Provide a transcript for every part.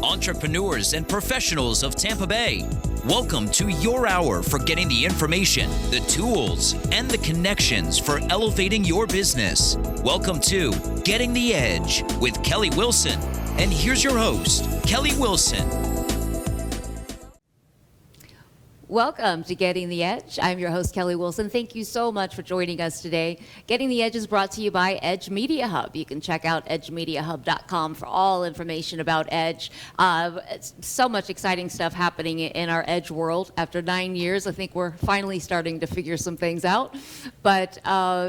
entrepreneurs and professionals of Tampa Bay. Welcome to your hour for getting the information, the tools, and the connections for elevating your business. Welcome to Getting the Edge with Kelly Wilson. And here's your host, Kelly Wilson. Welcome to Getting the Edge. I'm your host, Kelly Wilson. Thank you so much for joining us today. Getting the Edge is brought to you by Edge Media Hub. You can check out edgemediahub.com for all information about Edge. So much exciting stuff happening in our Edge world. After 9 years, I think we're finally starting to figure some things out. But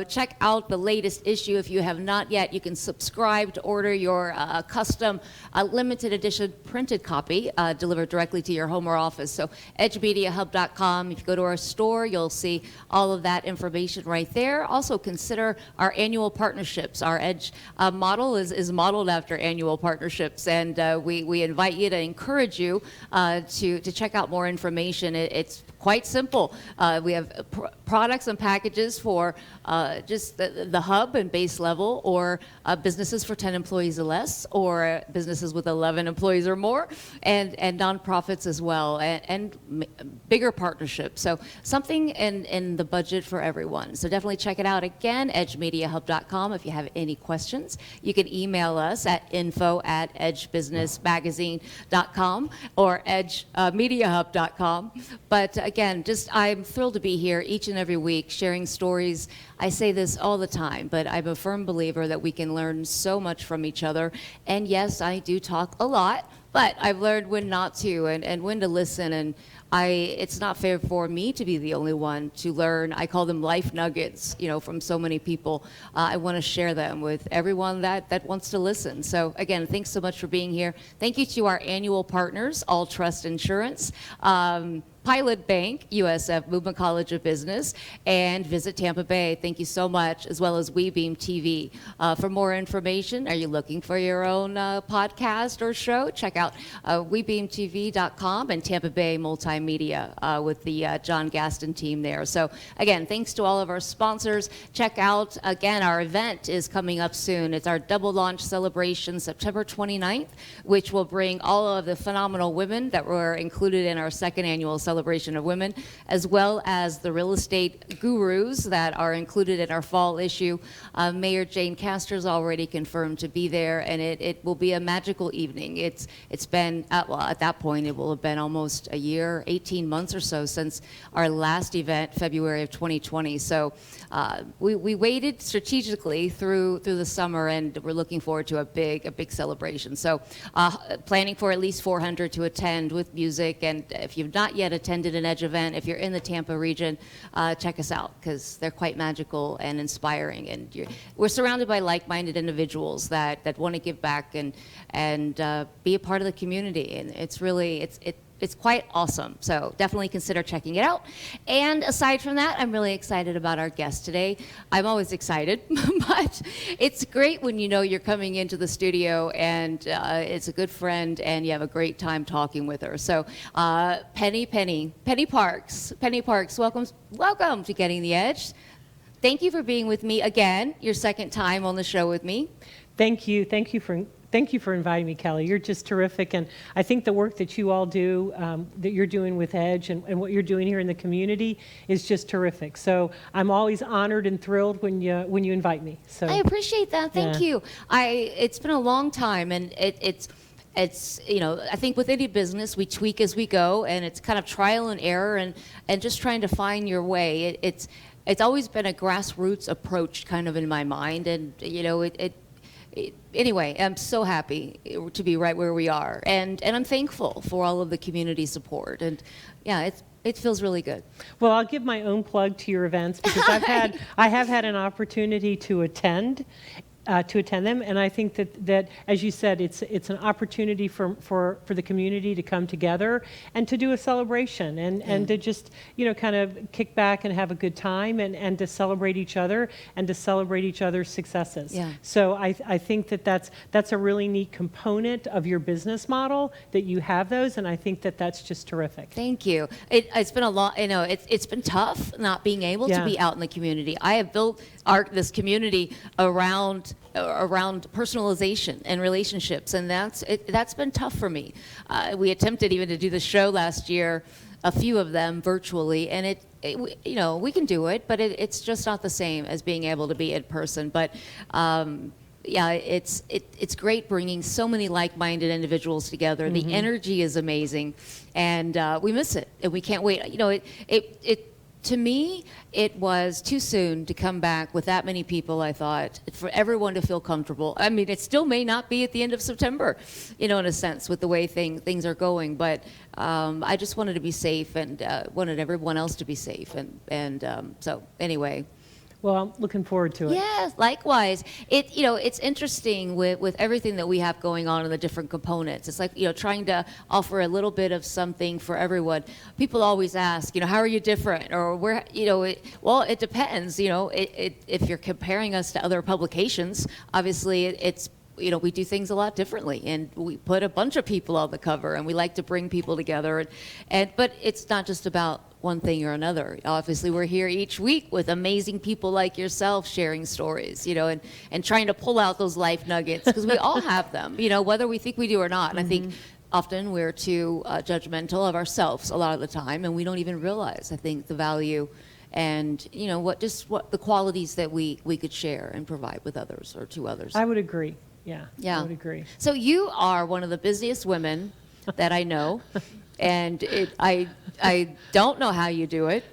check out the latest issue. If you have not yet, you can subscribe to order your custom limited edition printed copy delivered directly to your home or office. So edgemediahub.com. If you go to our store, you'll see all of that information right there. Also consider our annual partnerships. Our Edge model is modeled after annual partnerships, and we invite you to encourage you to check out more information. It's quite simple. We have products and packages for just the hub and base level, or businesses for 10 employees or less, or businesses with 11 employees or more, and nonprofits as well, and bigger partnerships. So something in the budget for everyone. So definitely check it out. Again, edgemediahub.com. If you have any questions, you can email us at info@edgebusinessmagazine.com or edgemediahub.com. But again, I'm thrilled to be here each and every week sharing stories. I say this all the time, but I'm a firm believer that we can learn so much from each other. And yes, I do talk a lot, but I've learned when not to and when to listen. And it's not fair for me to be the only one to learn. I call them life nuggets, from so many people. I want to share them with everyone that wants to listen. So again, thanks so much for being here. Thank you to our annual partners, All Trust Insurance, Pilot Bank, USF Movement College of Business, and Visit Tampa Bay. Thank you so much, as well as WeBeam TV. For more information, are you looking for your own podcast or show? Check out WeBeamTV.com and Tampa Bay Multimedia with the John Gaston team there. So again, thanks to all of our sponsors. Check out, again, our event is coming up soon. It's our double launch celebration, September 29th, which will bring all of the phenomenal women that were included in our second annual celebration of women, as well as the real estate gurus that are included in our fall issue. Mayor Jane Castor's already confirmed to be there, and it will be a magical evening. It's been, at that point, it will have been almost a year, 18 months or so since our last event, February of 2020. So we waited strategically through the summer, and we're looking forward to a big celebration. So planning for at least 400 to attend with music, and if you've not yet attended an Edge event, if you're in the Tampa region, check us out, because they're quite magical and inspiring. And we're surrounded by like-minded individuals that want to give back and be a part of the community. And it's really, it's quite awesome. So definitely consider checking it out. And aside from that, I'm really excited about our guest today. I'm always excited, but it's great when you know you're coming into the studio and it's a good friend and you have a great time talking with her. So Penny Parks, welcome to Getting the Edge. Thank you for being with me again, your second time on the show with me. Thank you for inviting me, Kelly. You're just terrific, and I think the work that you all do, that you're doing with Edge and what you're doing here in the community is just terrific. So I'm always honored and thrilled when you invite me. So I appreciate that. Thank you. It's been a long time, and it's I think with any business, we tweak as we go, and it's kind of trial and error and just trying to find your way. It's always been a grassroots approach kind of in my mind, and anyway, I'm so happy to be right where we are, and I'm thankful for all of the community support, and yeah, it feels really good. Well, I'll give my own plug to your events, because I have had an opportunity to attend them, and I think that as you said, it's an opportunity for the community to come together and to do a celebration and to just kind of kick back and have a good time and to celebrate each other and to celebrate each other's successes. Yeah. So I think that's a really neat component of your business model, that you have those, and I think that's just terrific. Thank you. It's been a lot. It's been tough not being able to be out in the community. I have built this community around around personalization and relationships, and that's been tough for me. We attempted even to do the show last year, a few of them virtually, and we can do it, but it's just not the same as being able to be in person. But yeah, it's great bringing so many like-minded individuals together. The energy is amazing, and we miss it, and we can't wait. To me, it was too soon to come back with that many people, I thought, for everyone to feel comfortable. I mean, it still may not be at the end of September, in a sense, with the way things are going. But I just wanted to be safe and wanted everyone else to be safe. So anyway. Well, I'm looking forward to it. Yes, likewise. It's interesting with everything that we have going on in the different components. It's like, trying to offer a little bit of something for everyone. People always ask, how are you different? Or where, well, it depends. If you're comparing us to other publications, obviously it's, we do things a lot differently, and we put a bunch of people on the cover, and we like to bring people together. But it's not just about one thing or another. Obviously, we're here each week with amazing people like yourself sharing stories, and trying to pull out those life nuggets, because we all have them, whether we think we do or not. And I think often we're too judgmental of ourselves a lot of the time, and we don't even realize, I think, the value and what the qualities that we could share and provide with others or to others. I would agree. Yeah, I would agree. So you are one of the busiest women that I know, and I don't know how you do it.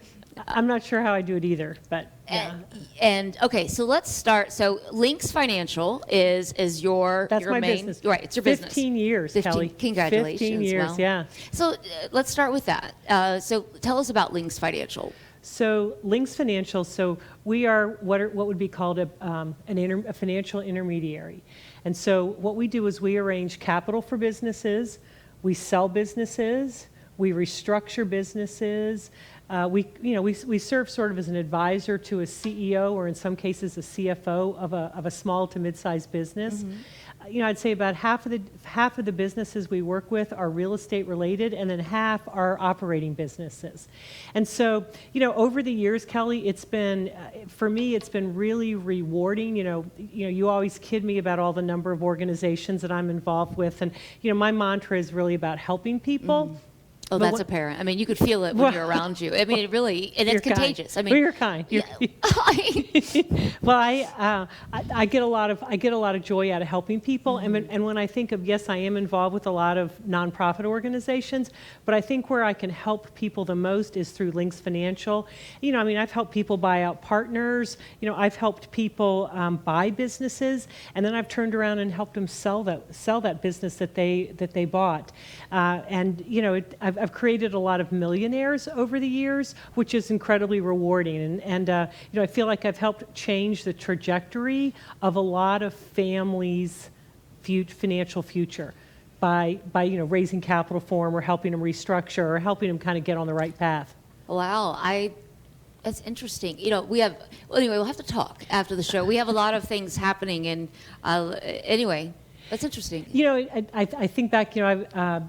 I'm not sure how I do it either, but yeah. And okay, so let's start. So Links Financial is your my main business. Right, it's your business. 15 years, Kelly. Congratulations. 15 years, wow. yeah. So let's start with that. So tell us about Links Financial. So Links Financial, so we are what would be called a financial intermediary. And so what we do is we arrange capital for businesses, we sell businesses, we restructure businesses. We serve sort of as an advisor to a CEO, or in some cases a CFO of a small to mid-sized business. I'd say about half of the businesses we work with are real estate related, and then half are operating businesses. And so, over the years, Kelly, it's been for me, it's been really rewarding. You always kid me about all the number of organizations that I'm involved with, and my mantra is really about helping people. Oh, that's apparent. I mean, you could feel it when you're around you. I mean, it really, and it's contagious. Kind. I mean, you're kind. Well, I get a lot of joy out of helping people, and when I think of, yes, I am involved with a lot of nonprofit organizations, but I think where I can help people the most is through Links Financial. I've helped people buy out partners. I've helped people buy businesses, and then I've turned around and helped them sell that business that they bought, I've created a lot of millionaires over the years, which is incredibly rewarding. And I feel like I've helped change the trajectory of a lot of families' financial future by raising capital for them, or helping them restructure, or helping them kind of get on the right path. Wow, that's interesting. We'll have to talk after the show. We have a lot of things happening, and anyway. That's interesting. I think back, I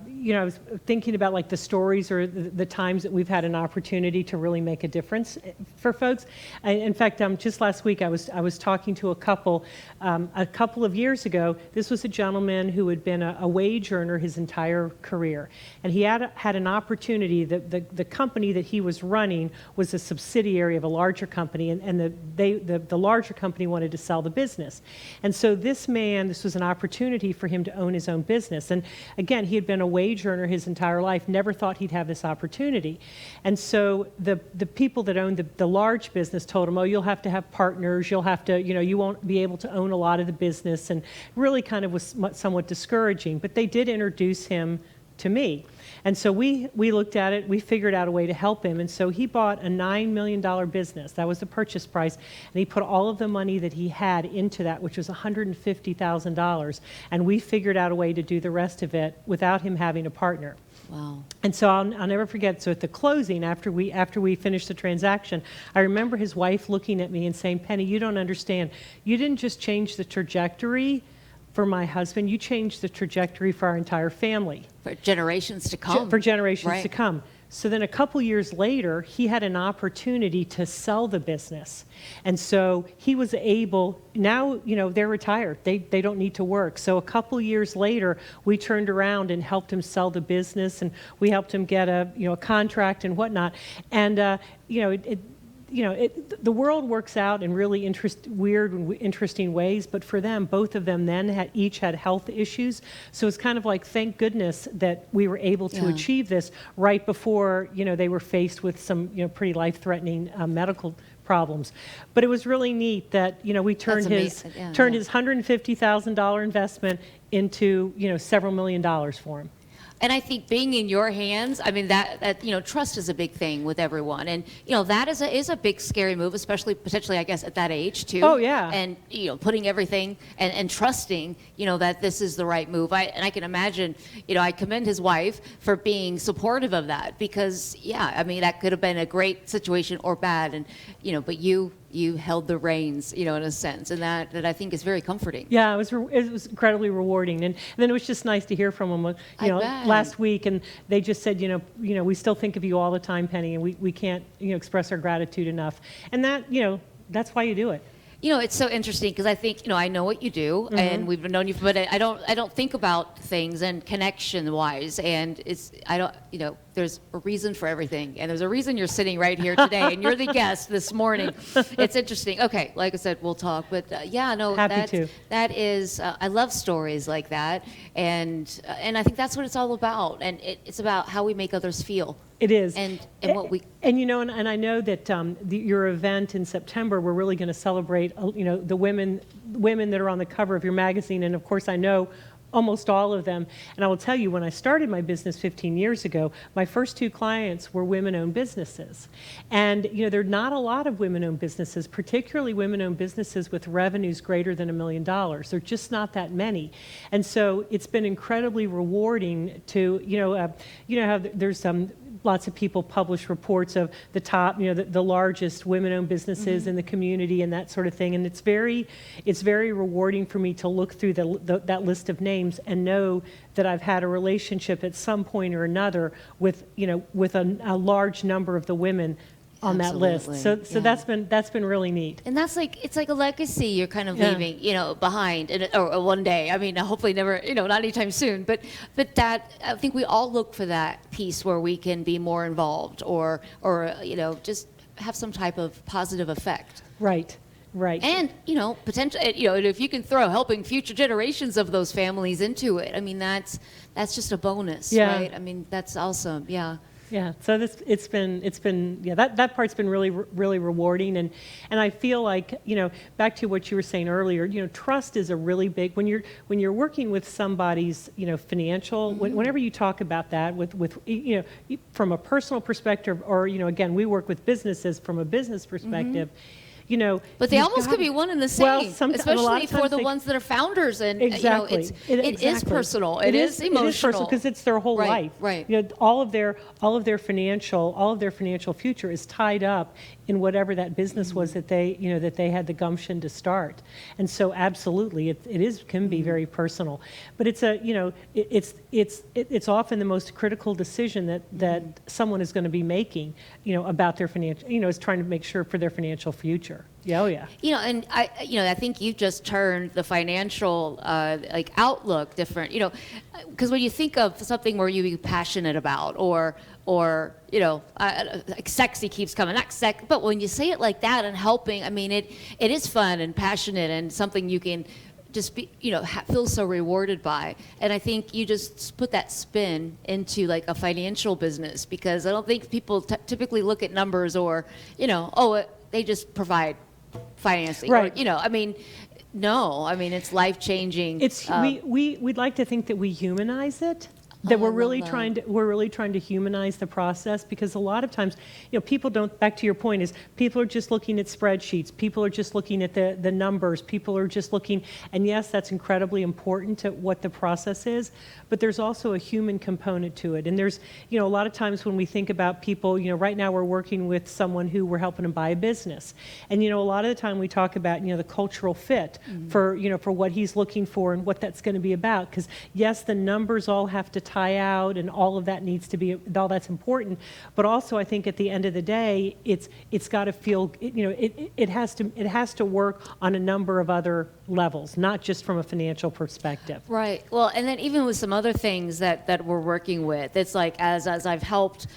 was thinking about like the stories or the times that we've had an opportunity to really make a difference for folks. In fact, just last week I was talking to a couple of years ago. This was a gentleman who had been a wage earner his entire career, and he had an opportunity. The company that he was running was a subsidiary of a larger company, and the larger company wanted to sell the business. And so this was an opportunity for him to own his own business. And again, he had been a wage earner his entire life, never thought he'd have this opportunity. And so the people that owned the large business told him, oh, you'll have to have partners, you'll have to, you won't be able to own a lot of the business, and really kind of was somewhat discouraging. But they did introduce him to me. And so we looked at it, we figured out a way to help him, and so he bought a $9 million business. That was the purchase price, and he put all of the money that he had into that, which was $150,000, and we figured out a way to do the rest of it without him having a partner. Wow. And so I'll never forget, so at the closing, after we finished the transaction, I remember his wife looking at me and saying, Penny, you don't understand. You didn't just change the trajectory for my husband, you changed the trajectory for our entire family. For generations to come. For generations to come. So then a couple years later, he had an opportunity to sell the business. And so he was able, now, they're retired. They don't need to work. So a couple years later, we turned around and helped him sell the business, and we helped him get a contract and whatnot. And, the world works out in really weird and interesting ways, but for them, both of them then each had health issues. So it's kind of like, thank goodness that we were able to achieve this right before, they were faced with some, pretty life-threatening medical problems. But it was really neat that, we turned his $150,000 investment into, several $1 million for him. And I think being in your hands, I mean, that trust is a big thing with everyone. And, that is a big, scary move, especially potentially, I guess, at that age, too. Oh, yeah. And, putting everything and trusting, that this is the right move. I can imagine, I commend his wife for being supportive of that because, that could have been a great situation or bad. And, but you held the reins, in a sense, and that I think is very comforting. Yeah, it was incredibly rewarding, and then it was just nice to hear from them, last week, and they just said, we still think of you all the time, Penny, and we can't, express our gratitude enough, and that, that's why you do it. It's so interesting because I think, I know what you do, and we've known you, but I don't think about things and connection-wise, and there's a reason for everything, and there's a reason you're sitting right here today, and you're the guest this morning. It's interesting. Okay, like I said, we'll talk, but Happy to. That is, I love stories like that, and I think that's what it's all about, and it's about how we make others feel. It is. And what we... And, and I know that your event in September, we're really going to celebrate, the women that are on the cover of your magazine. And, of course, I know almost all of them. And I will tell you, when I started my business 15 years ago, my first 2 clients were women-owned businesses. And, there are not a lot of women-owned businesses, particularly women-owned businesses with revenues greater than $1 million. There are just not that many. And so it's been incredibly rewarding to, how there's lots of people publish reports of the top, the largest women-owned businesses in the community and that sort of thing. And it's very rewarding for me to look through that list of names and know that I've had a relationship at some point or another with a large number of the women on that list. So that's been really neat. And that's it's like a legacy you're kind of leaving, behind, or one day. I mean, hopefully never, not anytime soon. But that, I think we all look for that piece where we can be more involved, or just have some type of positive effect. Right. And potentially, if you can throw helping future generations of those families into it, I mean, that's just a bonus, right? I mean, that's awesome. Yeah. Yeah, so it's been that part's been really rewarding, and I feel like, back to what you were saying earlier, trust is a really big, when you're working with somebody's financial, whenever you talk about that with from a personal perspective, or again, we work with businesses from a business perspective. But they almost could be one and the same, especially for the ones that are founders, and exactly. It is personal. It is emotional. It is personal because it's their whole life. Right. All of their financial future is tied up in whatever that business was that they had the gumption to start. And so absolutely, it can be very personal. But it's often the most critical decision that someone is going to be making, about their financial, is trying to make sure for their financial future. Yeah, oh yeah. And I think you just turned the financial outlook different. Because when you think of something where you be passionate about, or sexy keeps coming, not sexy, but when you say it like that and helping, I mean, it is fun and passionate and something you can just be, feel so rewarded by. And I think you just put that spin into like a financial business, because I don't think people typically look at numbers or, they just provide financing. Right. Or, no, it's life-changing. We'd like to think that we humanize it. That we're really trying to humanize the process, because a lot of times, people don't, back to your point, is people are just looking at spreadsheets, people are just looking at the numbers, people are just looking, and yes, that's incredibly important to what the process is, but there's also a human component to it. And there's, a lot of times when we think about people, right now we're working with someone who we're helping them buy a business. And, a lot of the time we talk about, the cultural fit for what he's looking for and what that's going to be about. Because yes, the numbers all have to tie out, and all of that needs to be, all that's important. But also, I think at the end of the day, it's got to feel, it has to work on a number of other levels, not just from a financial perspective. Right. Well, and then even with some other things that we're working with, it's like as I've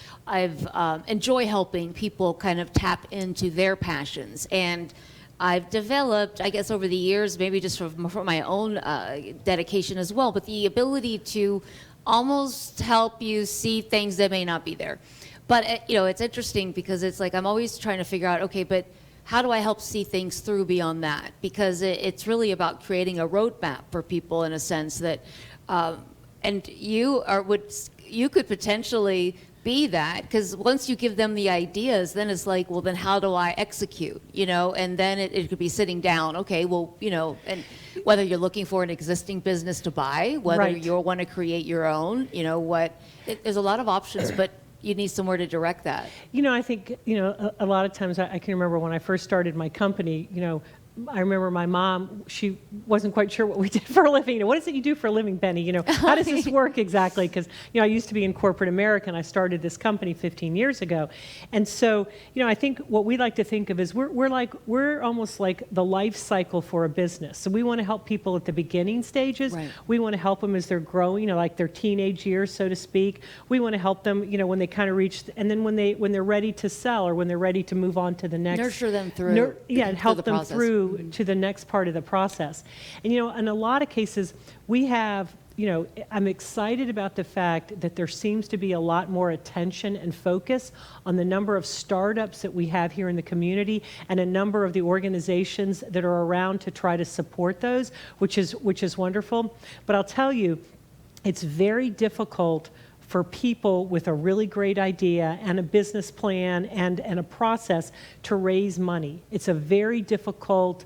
enjoy helping people kind of tap into their passions. And I've developed, I guess, over the years, maybe just from my own dedication as well, but the ability to almost help you see things that may not be there. But, it's interesting because it's like I'm always trying to figure out, okay, but how do I help see things through beyond that? Because it's really about creating a roadmap for people in a sense that, and you could potentially be that, because once you give them the ideas, then it's like, well, then how do I execute, and then it could be sitting down, okay, well, and whether you're looking for an existing business to buy, whether Right. you want to create your own, there's a lot of options, but you need somewhere to direct that. I think, a lot of times I can remember when I first started my company, I remember my mom, she wasn't quite sure what we did for a living. What is it you do for a living, Benny? How does this work exactly? Because, I used to be in corporate America, and I started this company 15 years ago. And so, I think what we like to think of is we're almost like the life cycle for a business. So we want to help people at the beginning stages. Right. We want to help them as they're growing, like their teenage years, so to speak. We want to help them, when they kind of reach, and then when they're ready to sell, or when they're ready to move on to the next. Nurture them through. And help the them process. through to the next part of the process. And, in a lot of cases, we have, I'm excited about the fact that there seems to be a lot more attention and focus on the number of startups that we have here in the community, and a number of the organizations that are around to try to support those, which is wonderful. But I'll tell you, it's very difficult for people with a really great idea and a business plan and a process to raise money. It's very difficult.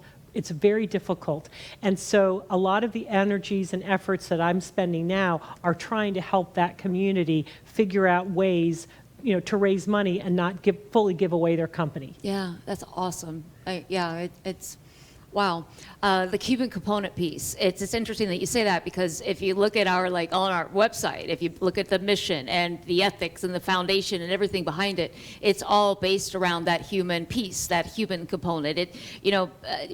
And so a lot of the energies and efforts that I'm spending now are trying to help that community figure out ways, to raise money and not fully give away their company. Yeah, that's awesome. It's wow. The human component piece. It's interesting that you say that, because if you look at on our website, if you look at the mission and the ethics and the foundation and everything behind it, it's all based around that human piece, that human component.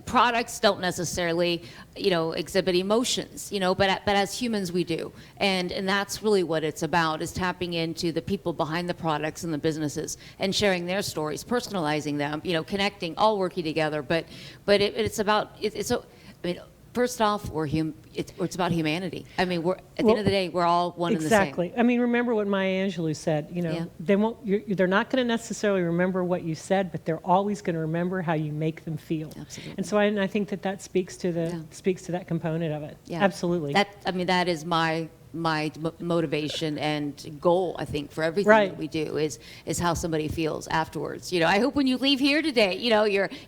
Products don't necessarily, exhibit emotions, but as humans we do. And that's really what it's about, is tapping into the people behind the products and the businesses and sharing their stories, personalizing them, connecting, all working together. But first off, it's about humanity. We're at the end of the day, we're all one and the same. Exactly. Remember what Maya Angelou said. Yeah. They're not going to necessarily remember what you said, but they're always going to remember how you make them feel. Absolutely. And so I think that speaks to that component of it. Yeah. Absolutely. That is my motivation and goal, I think, for everything Right. that we do is how somebody feels afterwards. I hope when you leave here today,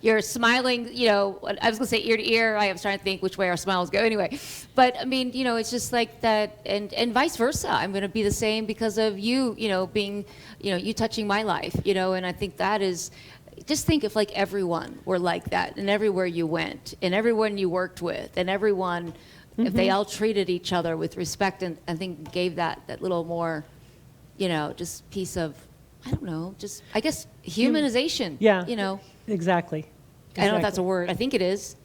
you're smiling, I was going to say ear to ear. I was trying to think which way our smiles go anyway. But it's just like that, and vice versa. I'm going to be the same because of you, being, you touching my life, and I think that is, just think if like everyone were like that, and everywhere you went, and everyone you worked with, and everyone, if they all treated each other with respect, and I think gave that little more, just piece of, I don't know, just, I guess, humanization. Yeah. I Exactly. don't know if that's a word. I think it is.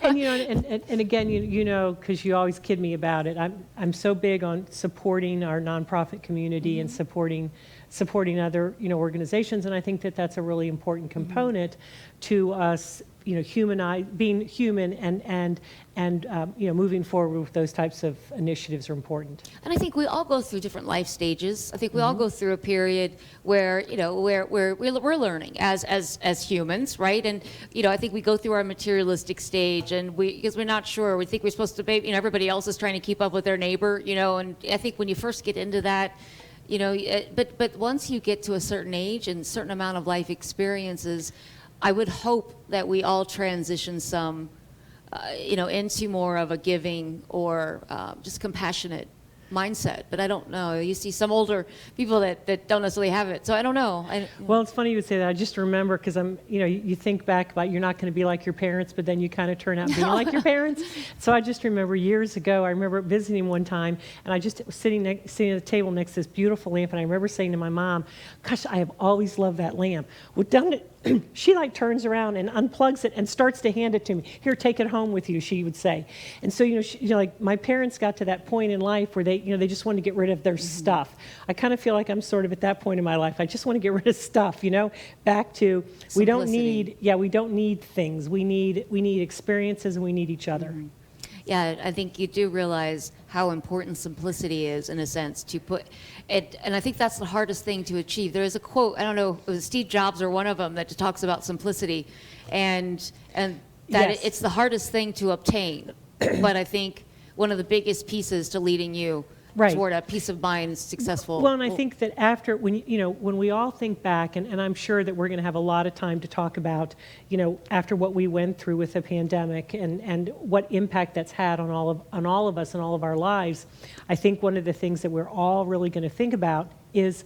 And again, because you always kid me about it, I'm so big on supporting our nonprofit community and supporting other organizations, and I think that that's a really important component to us, being human and moving forward with those types of initiatives are important. And I think we all go through different life stages. I think we all go through a period where we're learning as humans, right? And I think we go through our materialistic stage, and because we're not sure, we think we're supposed to, everybody else is trying to keep up with their neighbor, and I think when you first get into that, but once you get to a certain age and a certain amount of life experiences, I would hope that we all transition some, into more of a giving or just compassionate mindset, but I don't know. You see some older people that don't necessarily have it, so I don't know. Well, it's funny you would say that. I just remember, because you think back about you're not going to be like your parents, but then you kind of turn out being like your parents. So I just remember years ago, I remember visiting one time, and I just was sitting at the table next to this beautiful lamp, and I remember saying to my mom, "Gosh, I have always loved that lamp." Well, down it. She like turns around and unplugs it and starts to hand it to me. "Here, take it home with you," she would say. And so, like my parents got to that point in life where they just wanted to get rid of their stuff. I kind of feel like I'm sort of at that point in my life. I just want to get rid of stuff, back to Simplicity. we don't need things. We need experiences, and we need each other. Mm-hmm. Yeah, I think you do realize how important simplicity is, in a sense, to put it, and I think that's the hardest thing to achieve. There is a quote, I don't know, it was Steve Jobs or one of them, that talks about simplicity, and that Yes. it's the hardest thing to obtain, but I think one of the biggest pieces to leading you Right. toward a peace of mind, successful. Well, and I think that after, when we all think back, and I'm sure that we're going to have a lot of time to talk about, after what we went through with the pandemic and what impact that's had on all of us and all of our lives, I think one of the things that we're all really going to think about is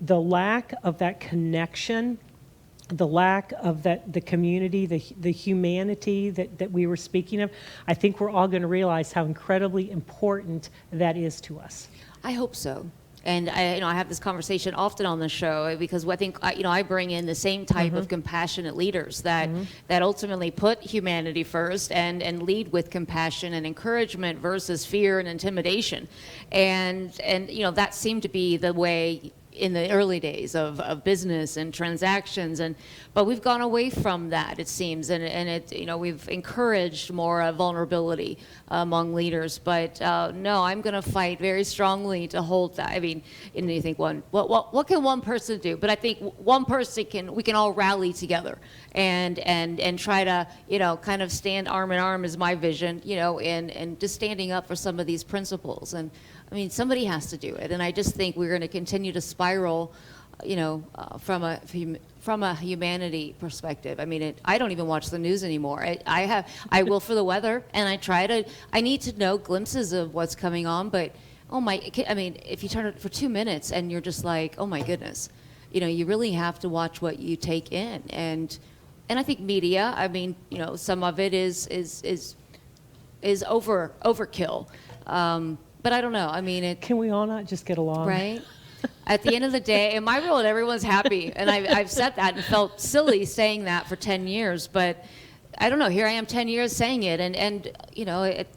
the lack of that connection, the lack of the community, the humanity that we were speaking of. I think we're all going to realize how incredibly important that is to us. I hope so. And I have this conversation often on the show, because I think I bring in the same type of compassionate leaders that ultimately put humanity first and lead with compassion and encouragement versus fear and intimidation, and that seemed to be the way in the early days of business and transactions, but we've gone away from that, it seems, and we've encouraged more vulnerability among leaders. But no, I'm going to fight very strongly to hold that. I mean, and you think what can one person do? But I think one person we can all rally together and try to kind of stand arm in arm is my vision, and just standing up for some of these principles. And I mean, somebody has to do it, and I just think we're going to continue to spiral, from a humanity perspective. I mean, I don't even watch the news anymore. I will for the weather, and I need to know glimpses of what's coming on. But I mean, if you turn it for 2 minutes and you're just like, oh my goodness, you really have to watch what you take in, and I think media. I mean, some of it is overkill. But I don't know. I mean, Can we all not just get along? Right? At the end of the day, in my world, everyone's happy. And I've said that and felt silly saying that for 10 years. But I don't know. Here I am 10 years saying it. And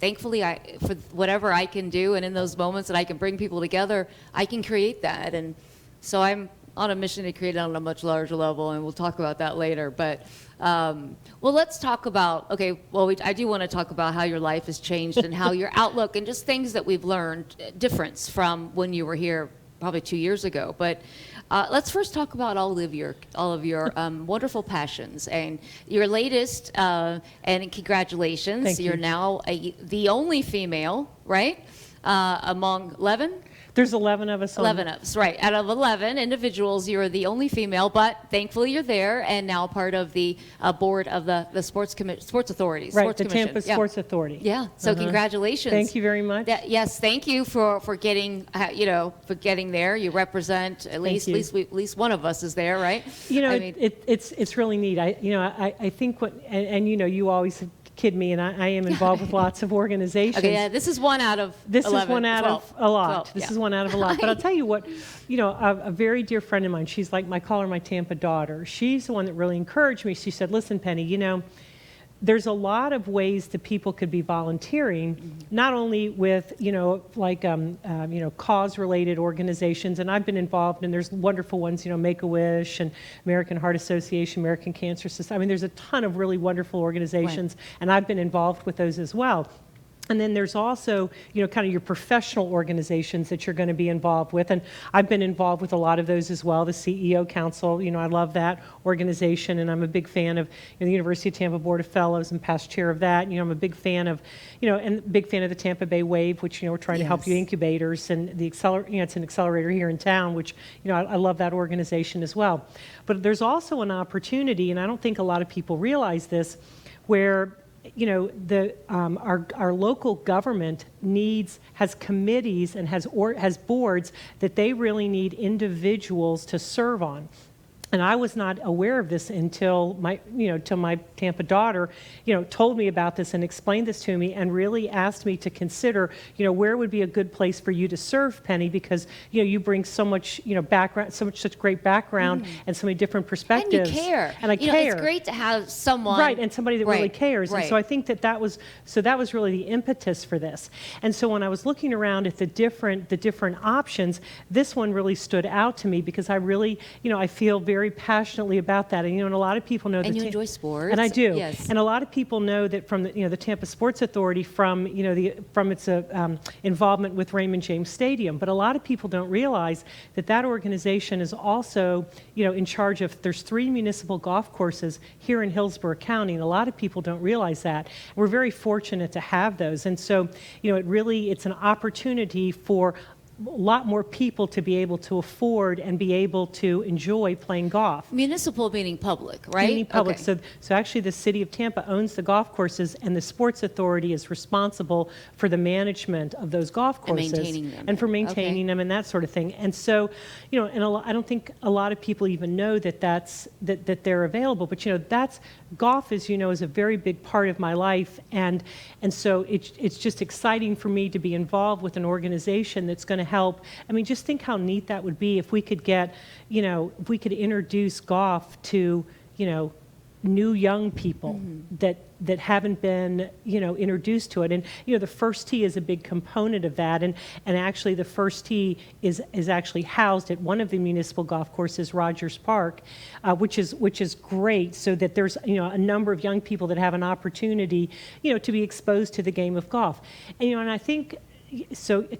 thankfully, for whatever I can do, and in those moments that I can bring people together, I can create that. And so I'm on a mission to create it on a much larger level, and we'll talk about that later. But let's talk about, I do want to talk about how your life has changed and how your outlook and just things that we've learned, difference from when you were here probably 2 years ago. But let's first talk about all of your wonderful passions and your latest, and congratulations. Thank you. You're now the only female, right, among 11? There's 11 of us. 11 of us, right. Out of 11 individuals, you're the only female, but thankfully you're there and now part of the board of the sports authority. Right, Sports the Commission. Tampa Sports Authority. Yeah, so congratulations. Thank you very much. Yes, thank you for getting, for getting there. You represent at least one of us is there, right? It's really neat. I think you always kid me, and I am involved with lots of organizations. Okay, yeah, this is one out of 11. This is one out 12, of a lot. 12, This is one out of a lot. But I'll tell you what, a very dear friend of mine, she's like, I call her my Tampa daughter. She's the one that really encouraged me. She said, listen, Penny, there's a lot of ways that people could be volunteering, not only with, cause-related organizations, and I've been involved, and there's wonderful ones, Make-A-Wish and American Heart Association, American Cancer Society. I mean, there's a ton of really wonderful organizations, right. And I've been involved with those as well. And then there's also, kind of your professional organizations that you're going to be involved with. And I've been involved with a lot of those as well. The CEO Council, I love that organization. And I'm a big fan of the University of Tampa Board of Fellows and past chair of that. I'm a big fan of, and big fan of the Tampa Bay Wave, which, we're trying to help you incubators. And the it's an accelerator here in town, which, I love that organization as well. But there's also an opportunity, and I don't think a lot of people realize this, where our local government has committees and has boards that they really need individuals to serve on. And I was not aware of this until my Tampa daughter, told me about this and explained this to me and really asked me to consider, where would be a good place for you to serve, Penny, because, you bring so much, background, such great background and so many different perspectives. And you care. And I care. It's great to have someone. Right, and somebody that really cares. Right. And so I think that was really the impetus for this. And so when I was looking around at the different options, this one really stood out to me because I really, I feel very passionately about that. And, and a lot of people know that. And you enjoy sports. And I do. Yes. And a lot of people know that from the Tampa Sports Authority, from its involvement with Raymond James Stadium. But a lot of people don't realize that organization is also, in charge of, there's 3 municipal golf courses here in Hillsborough County, and a lot of people don't realize that. We're very fortunate to have those. And so, it's an opportunity for a lot more people to be able to afford and be able to enjoy playing golf. Municipal meaning public, right? Meaning public. Okay. So actually the city of Tampa owns the golf courses, and the Sports Authority is responsible for the management of those golf courses. And maintaining them. And for maintaining them and that sort of thing. And so, I don't think a lot of people even know that they're available. But, golf is a very big part of my life. And so it's just exciting for me to be involved with an organization that's going to help. I mean, just think how neat that would be if we could get, if we could introduce golf to, new young people that haven't been, introduced to it. And, the first tee is a big component of that. And actually the first tee is actually housed at one of the municipal golf courses, Rogers Park, which is great, so that there's, a number of young people that have an opportunity, to be exposed to the game of golf. And, and I think, So I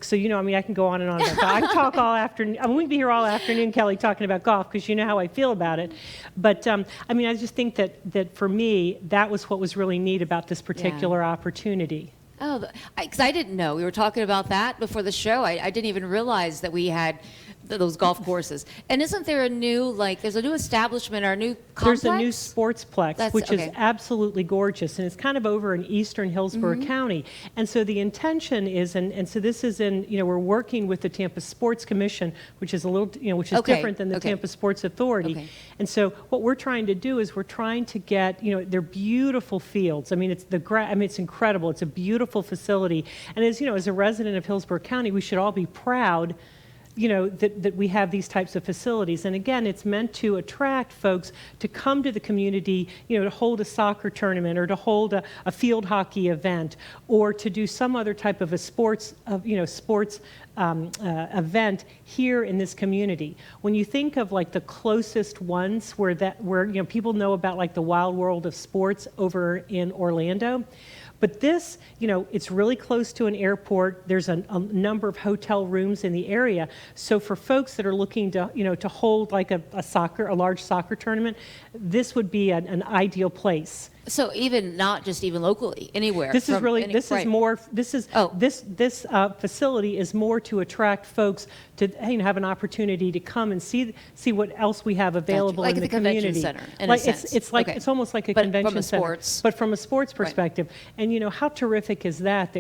can go on and on about that. I can talk all afternoon. We can be here all afternoon, Kelly, talking about golf, because you know how I feel about it. But, I just think that for me, that was what was really neat about this particular opportunity. Oh, because I didn't know. We were talking about that before the show. I didn't even realize that we had those golf courses. And isn't there there's a new establishment or a new complex? There's a new sportsplex, which is absolutely gorgeous, and it's kind of over in eastern Hillsborough County. And so the intention is, and so this is we're working with the Tampa Sports Commission, which is a little, which is different than the Tampa Sports Authority. Okay. And so what we're trying to do is we're trying to get, they're beautiful fields. I mean, it's incredible. It's a beautiful facility. And as a resident of Hillsborough County, we should all be proud that we have these types of facilities. And again, it's meant to attract folks to come to the community, to hold a soccer tournament or to hold a field hockey event or to do some other type of a sports event here in this community. When you think of the closest ones where people know about the Wild World of Sports over in Orlando. But this, it's really close to an airport. There's a number of hotel rooms in the area. So for folks that are looking to, to hold a large soccer tournament, this would be an ideal place. So not just even locally, anywhere. This facility is more to attract folks to have an opportunity to come and see what else we have available in the community. Like the convention center, in a sense. It's almost like a convention center, but from a sports perspective. Right. And how terrific is that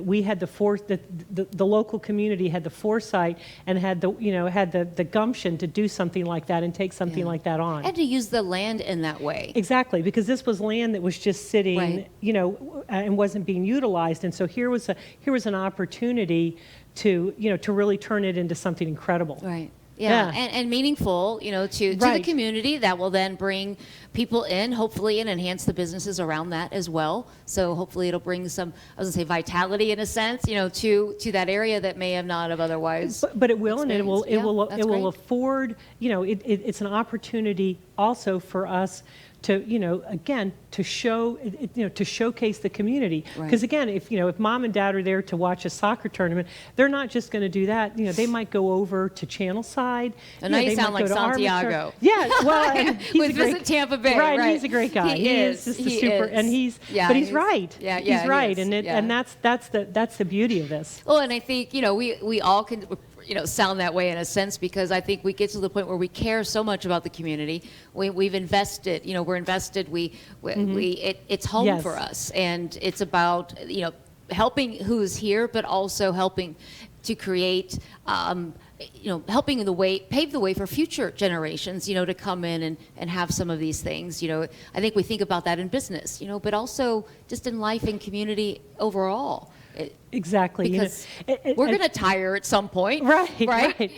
we had the local community had the foresight and had the gumption to do something like that and take something like that on. And to use the land in that way. Exactly, because this was land that was just sitting, and wasn't being utilized. And so here was an opportunity to really turn it into something incredible. Right. Yeah. And meaningful, to the community that will then bring people in, hopefully, and enhance the businesses around that as well. So hopefully it'll bring some, vitality in a sense, to that area that may have not have otherwise. But it will, and it will afford, it's an opportunity also for us to, again, to showcase the community. Because again, if mom and dad are there to watch a soccer tournament, they're not just going to do that. They might go over to Channelside. And now you sound like Santiago. Yeah, well, Visit Tampa Bay. Right, he's a great guy. He is. Just a super, and but he's right. Yeah, he's right, and that's the beauty of this. Well, and I think we all can. sound that way in a sense, because I think we get to the point where we care so much about the community. We've invested, we're invested. It's home Yes. for us, and it's about helping who's here, but also helping to create. Helping pave the way for future generations, to come in and have some of these things. I think we think about that in business, but also just in life and community overall. Exactly. Because we're going to tire at some point. Right.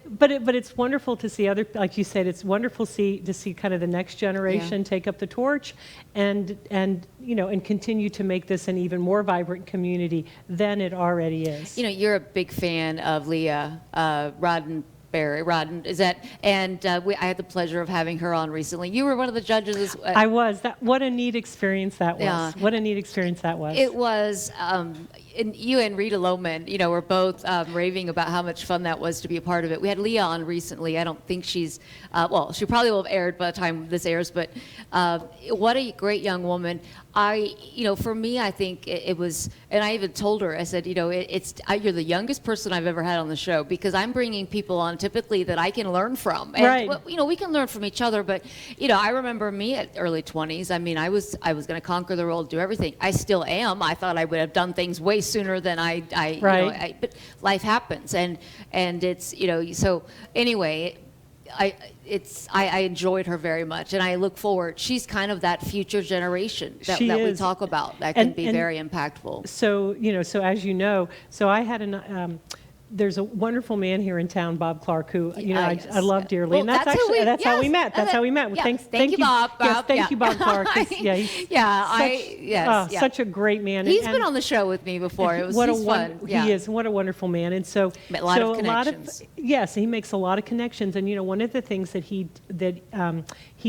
But it's wonderful to see like you said, it's wonderful to see kind of the next generation take up the torch and continue to make this an even more vibrant community than it already is. You're a big fan of Leah Rodden, is that? And I had the pleasure of having her on recently. You were one of the judges. I was. What a neat experience that was. Yeah. What a neat experience that was. It was. And you and Rita Lohman, were both raving about how much fun that was to be a part of it. We had Leah on recently. I don't think she's, she probably will have aired by the time this airs, but what a great young woman. For me, I think it was, and I even told her, I said, you're the youngest person I've ever had on the show, because I'm bringing people on typically that I can learn from. And, right. We can learn from each other, but, I remember me at early 20s. I mean, I was going to conquer the world, do everything. I still am. I thought I would have done things way sooner than right. But life happens, and it's, so anyway, I enjoyed her very much, and I look forward. She's kind of that future generation that we talk about that can be very impactful. So, so I had there's a wonderful man here in town, Bob Clark, who I love dearly, and that's how we met. That's how we met. Yeah. Thank you, Bob. Yes, thank you, Bob Clark. Such a great man. He's been on the show with me before. He's fun. He is. What a wonderful man. And so a lot of connections. Yes, he makes a lot of connections. And one of the things that he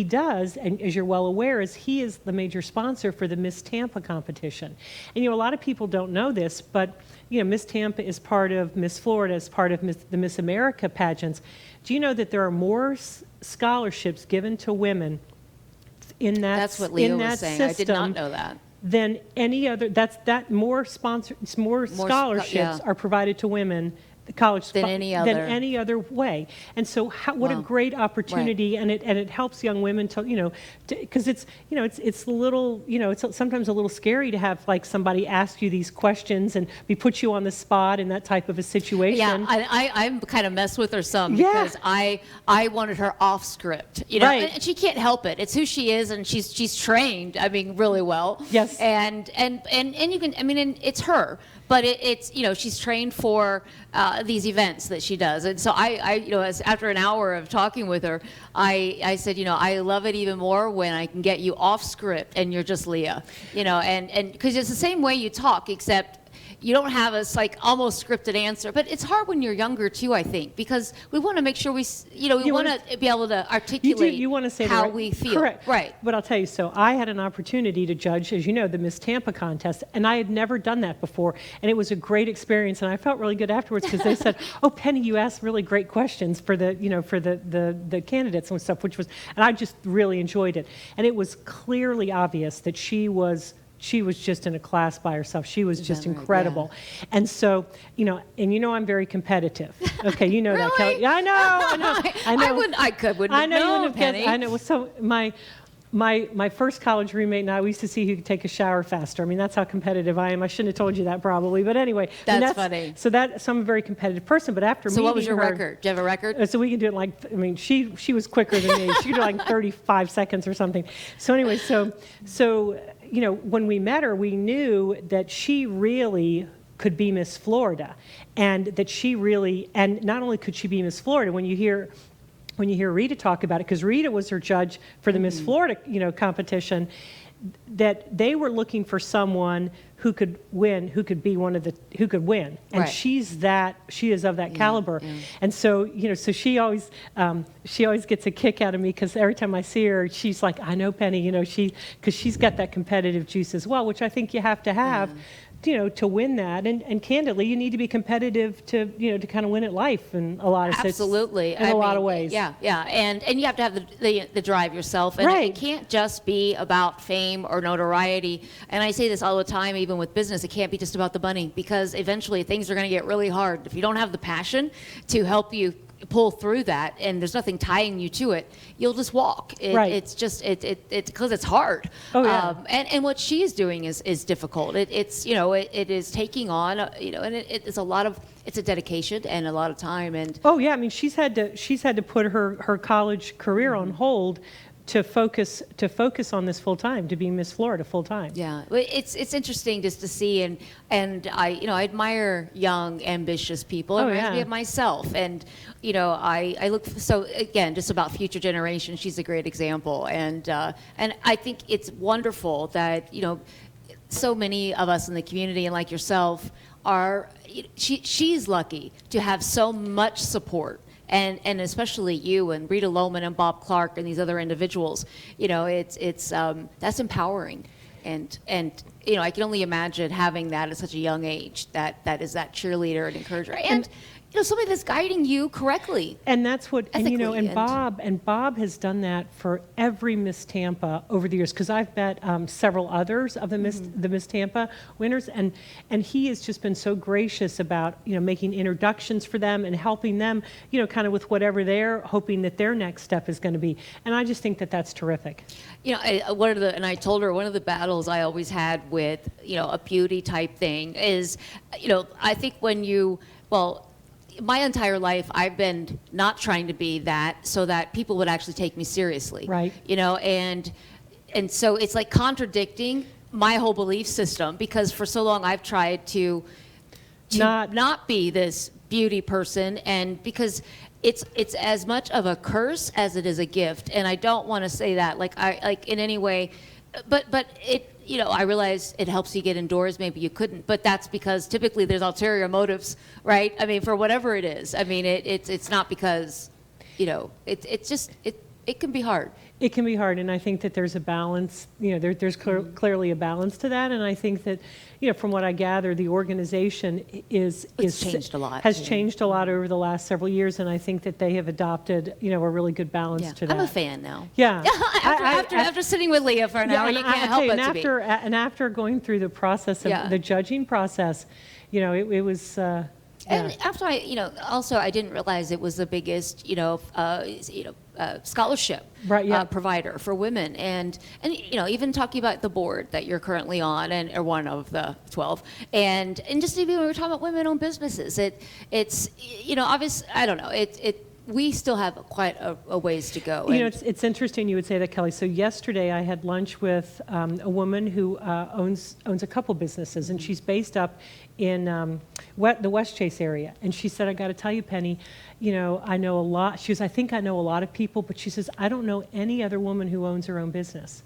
does, and as you're well aware, is he is the major sponsor for the Miss Tampa competition. And a lot of people don't know this, but Miss Tampa is part of Miss Florida, is part of the Miss America pageants. Do you know that there are more scholarships given to women in that That's what Leo was saying. I did not know that. Than any other. More scholarships are provided to women. The college than any other way. And so what a great opportunity. Right. And it helps young women to because it's it's a little it's sometimes a little scary to have like somebody ask you these questions and put you on the spot in that type of a situation. Yeah, I'm kind of messed with her some because I wanted her off script, right. and she can't help it. It's who she is, and she's trained, really well. Yes. And you can, and it's her. But it's she's trained for these events that she does, and so after an hour of talking with her, I said I love it even more when I can get you off script and you're just Leah, and because it's the same way you talk, except you don't have a almost scripted answer. But it's hard when you're younger too, I think, because we want to make sure we want to be able to articulate you want to say how we feel. Correct. Right. But I'll tell you, so I had an opportunity to judge, as you know, the Miss Tampa contest, and I had never done that before, and it was a great experience, and I felt really good afterwards because they said, "Oh, Penny, you asked really great questions for the the candidates and stuff," and I just really enjoyed it, and it was clearly obvious that she was just in a class by herself. She was just incredible. Yeah. And so, I'm very competitive. Okay, you know really? that, Kelly. I know. I wouldn't have known, Penny. I know. So my first college roommate and I, we used to see who could take a shower faster. That's how competitive I am. I shouldn't have told you that probably, but anyway. That's funny. So I'm a very competitive person, but after meeting her. So what was your record? Do you have a record? So we can do it she was quicker than me. She could do it like 35 seconds or something. So anyway, so when we met her, we knew that she really could be Miss Florida, and that and not only could she be Miss Florida, when you hear Rita talk about it, because Rita was her judge for the Miss Florida, competition, that they were looking for someone who could win, who could win, and right. she is of that caliber, and so so she always gets a kick out of me, because every time I see her, she's like, I know, Penny, because she's got that competitive juice as well, which I think you have to have to win that. And candidly, you need to be competitive to kind of win at life in a lot of Absolutely. in a lot of ways. Yeah, and you have to have the drive yourself, and Right. it can't just be about fame or notoriety. And I say this all the time, even with business, it can't be just about the money, because eventually things are going to get really hard if you don't have the passion to help you pull through that, and there's nothing tying you to it, you'll just walk. Right. It's just it's because it's hard. Oh, yeah. And what she is doing is difficult. It is taking on and it's a dedication and a lot of time. And Oh yeah, I mean she's had to put her college career on hold to focus on this full time, to be Miss Florida full time. yeah, well, it's interesting just to see, and I I admire young, ambitious people. It Oh, reminds me yeah. of myself, and I look so again just about future generations. She's a great example, and I think it's wonderful that so many of us in the community, and like yourself, are she's lucky to have so much support. And especially you and Rita Lohman and Bob Clark and these other individuals, it's that's empowering, and I can only imagine having that at such a young age. That is that cheerleader and encourager, and somebody that's guiding you correctly. And that's what, and Ethically, Bob has done that for every Miss Tampa over the years, because I've met several others of the Miss Tampa winners, and he has just been so gracious about making introductions for them and helping them kind of with whatever they're hoping that their next step is going to be. And I just think that that's terrific. And I told her one of the battles I always had with a beauty type thing is I think my entire life, I've been not trying to be that so that people would actually take me seriously. Right. And so it's like contradicting my whole belief system, because for so long I've tried to not be this beauty person, and because it's as much of a curse as it is a gift. And I don't want to say that like in any way, but it I realize it helps you get indoors. Maybe you couldn't, but that's because typically there's ulterior motives, right? I mean, for whatever it is. I mean, it's not because, it's just, it can be hard. It can be hard, and I think that there's a balance. There's clearly a balance to that, and I think that, from what I gather, the organization has changed a lot. Has changed a lot over the last several years, and I think that they have adopted, a really good balance to that. I'm a fan now. Yeah. After sitting with Leah for an hour, you can't help but to be. And after going through the process of the judging process, it was. And after I didn't realize it was the biggest, scholarship provider for women, and even talking about the board that you're currently on, or one of the 12, and just even when we're talking about women-owned businesses, it's obvious. I don't know. We still have quite a ways to go. It's interesting you would say that, Kelly. So yesterday I had lunch with a woman who owns a couple businesses, and she's based up in the West Chase area. And she said, I got to tell you, Penny, I know a lot. She goes, I think I know a lot of people, but she says, I don't know any other woman who owns her own business.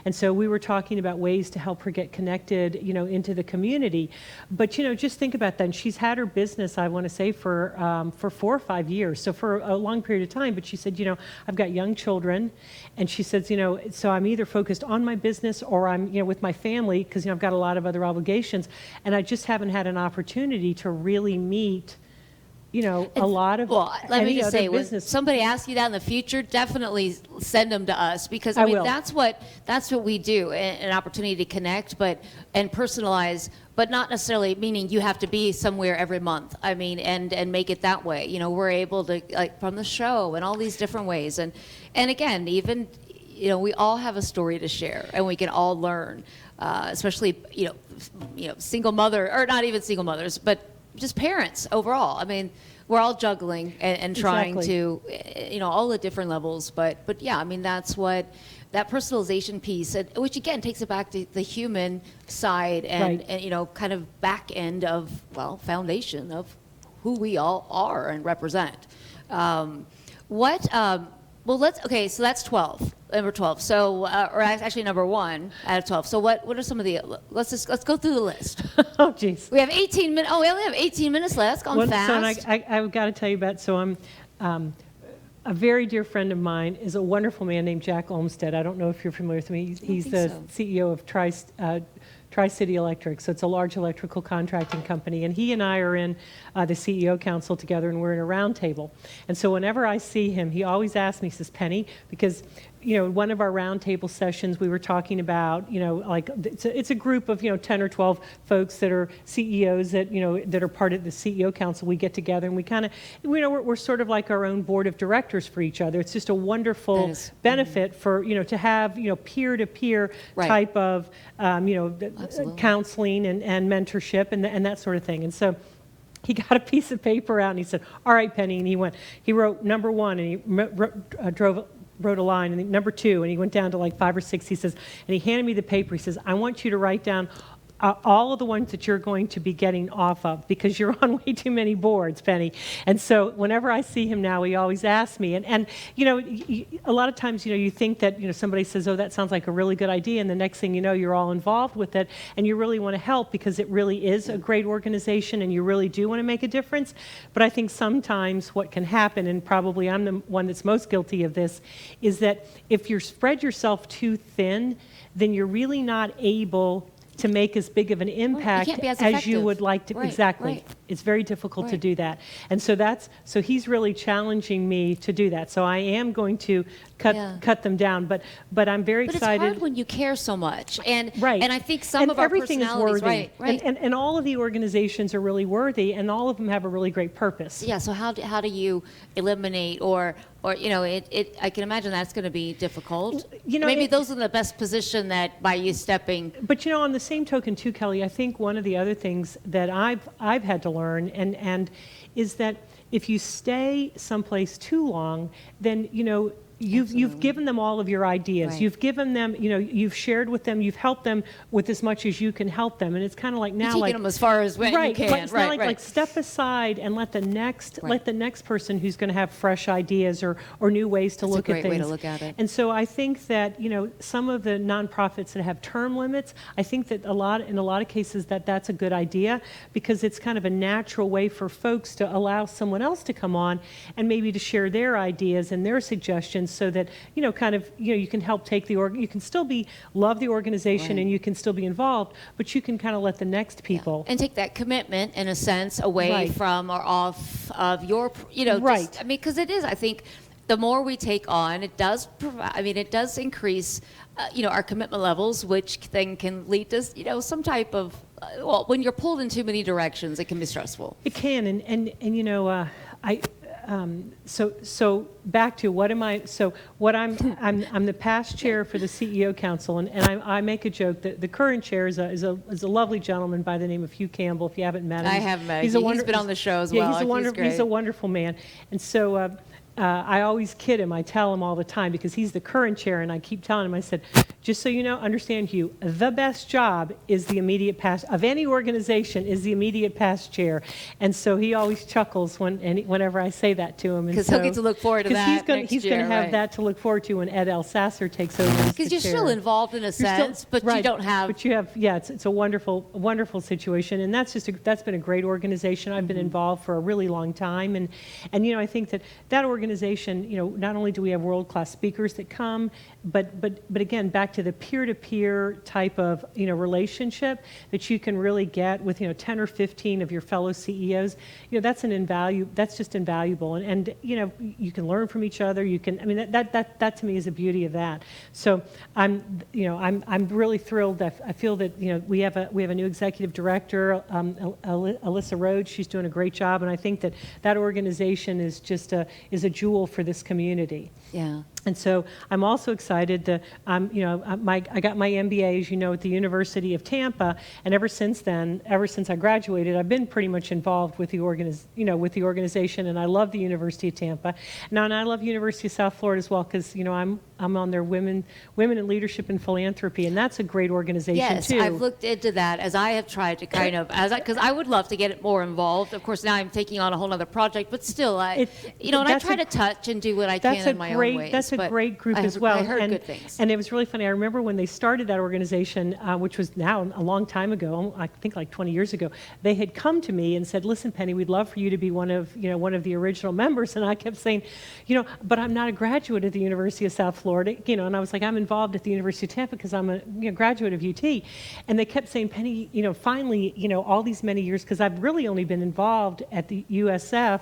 And so we were talking about ways to help her get connected, into the community. But, just think about that. And she's had her business, I want to say, for 4 or 5 years, so for a long period of time. But she said, I've got young children. And she says, so I'm either focused on my business or I'm, with my family, because, I've got a lot of other obligations. And I just haven't had an opportunity to really meet a lot of let me just say, when business. somebody asks you that in the future, definitely send them to us, because I will. that's what we do, an opportunity to connect, and personalize, but not necessarily meaning you have to be somewhere every month. I mean, and make it that way. We're able to, like, from the show and all these different ways, and again, even we all have a story to share, and we can all learn, especially single mother, or not even single mothers, but just parents overall. I mean, we're all juggling and trying to, all the different levels. But yeah, I mean, that's what that personalization piece, which again takes it back to the human side and kind of back end of, foundation of who we all are and represent. So that's 12. Number 12. So, or actually number 1 out of 12. So what are some of the, let's go through the list. Oh, geez. We have 18 minutes. Oh, we only have 18 minutes left. That's gone fast. So I've got to tell you about, so I'm, a very dear friend of mine is a wonderful man named Jack Olmstead. I don't know if you're familiar with him. He's the CEO of Tri-City Electric. So it's a large electrical contracting company. And he and I are in the CEO Council together, and we're in a roundtable. And so whenever I see him, he always asks me, he says, Penny, because one of our roundtable sessions, we were talking about, like it's a group of, 10 or 12 folks that are CEOs that, that are part of the CEO Council. We get together and we kind of, we're sort of like our own board of directors for each other. It's just a wonderful benefit for, to have, peer-to-peer type of, counseling and mentorship and that sort of thing. And so he got a piece of paper out and he said, all right, Penny, and he wrote number 1 and he wrote a line, and number 2, and he went down to like 5 or 6. He says, and he handed me the paper. He says, I want you to write down all of the ones that you're going to be getting off of, because you're on way too many boards, Penny. And so whenever I see him now, he always asks me. And a lot of times, you think that, somebody says, oh, that sounds like a really good idea. And the next thing you know, you're all involved with it. And you really want to help because it really is a great organization and you really do want to make a difference. But I think sometimes what can happen, and probably I'm the one that's most guilty of this, is that if you spread yourself too thin, then you're really not able to make as big of an impact as you would like to. Right, exactly. Right. It's very difficult to do that. And so he's really challenging me to do that. So I am going to cut them down, but I'm very excited. But it's hard when you care so much. And I think some and of our everything personalities, is worthy. And all of the organizations are really worthy, and all of them have a really great purpose. Yeah, so how do you eliminate or I can imagine that's going to be difficult. Maybe those are in the best position that by you stepping. But on the same token too, Kelly, I think one of the other things that I've had to learn and is that if you stay someplace too long, then you've given them all of your ideas. Right. You've given them, you've shared with them, you've helped them with as much as you can help them. And it's kind of like now, you're taking them as far as when you can. It's not like step aside and let the next person who's going to have fresh ideas or new ways to look at things. That's a great way to look at it. And so I think that some of the nonprofits that have term limits, I think that in a lot of cases that's a good idea, because it's kind of a natural way for folks to allow someone else to come on and maybe to share their ideas and their suggestions, so that you can help take you can still love the organization and you can still be involved, but you can kind of let the next people and take that commitment in a sense away from or off of your because it is, I think, the more we take on, it does provide. It does increase our commitment levels, which then can lead to some type of when you're pulled in too many directions, it can be stressful. It can, so back to what am I? So what I'm the past chair for the CEO Council, and I make a joke that the current chair is a lovely gentleman by the name of Hugh Campbell. If you haven't met him, I have met him. He's been on the show as well. He's a wonderful man, and so. I always kid him. I tell him all the time, because he's the current chair, and I keep telling him, I said, just so you know, understand, Hugh, the best job is the immediate past of any organization is the immediate past chair. And so he always chuckles whenever I say that to him. Because he'll get to look forward to that he's going to have that to look forward to when Ed Elsasser takes over. Because you're still involved in a sense, but you don't have. But you have, it's a wonderful situation, and that's been a great organization. I've been involved for a really long time, and I think that organization, not only do we have world-class speakers that come, but again, back to the peer-to-peer type of relationship that you can really get with 10 or 15 of your fellow CEOs. That's just invaluable, and you can learn from each other. You can, that to me is the beauty of that. So I'm really thrilled. I feel that we have a new executive director, Alyssa Rhodes. She's doing a great job, and I think that organization is just a jewel for this community. Yeah. And so I'm also excited to, I got my MBA, as you know, at the University of Tampa, and ever since I graduated, I've been pretty much involved with the organization, and I love the University of Tampa. Now, and I love University of South Florida as well, because I'm on their women in leadership and philanthropy, and that's a great organization too. Yes, I've looked into that as I have tried to because I would love to get it more involved. Of course, now I'm taking on a whole other project, but still, I try to touch and do what I can in my own ways. That's a great group as well. I heard and, good things. And it was really funny. I remember when they started that organization, which was now a long time ago, I think like 20 years ago, they had come to me and said, listen, Penny, we'd love for you to be one of the original members. And I kept saying, but I'm not a graduate of the University of South Florida, and I was like, I'm involved at the University of Tampa because I'm a graduate of UT. And they kept saying, Penny, finally, all these many years, because I've really only been involved at the USF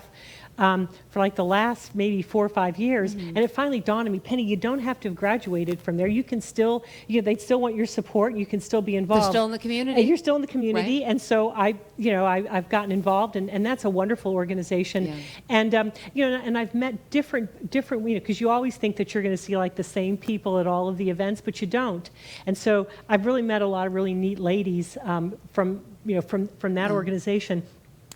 for like the last maybe 4 or 5 years. And it finally dawned on me, Penny, you don't have to have graduated from there. You can still, they still want your support. You can still be involved. You're still in the community. And you're still in the community. Right. And so I've gotten involved, and that's a wonderful organization. Yeah. And, and I've met different, because you always think that you're going to see like the same people at all of the events, but you don't. And so I've really met a lot of really neat ladies from that organization.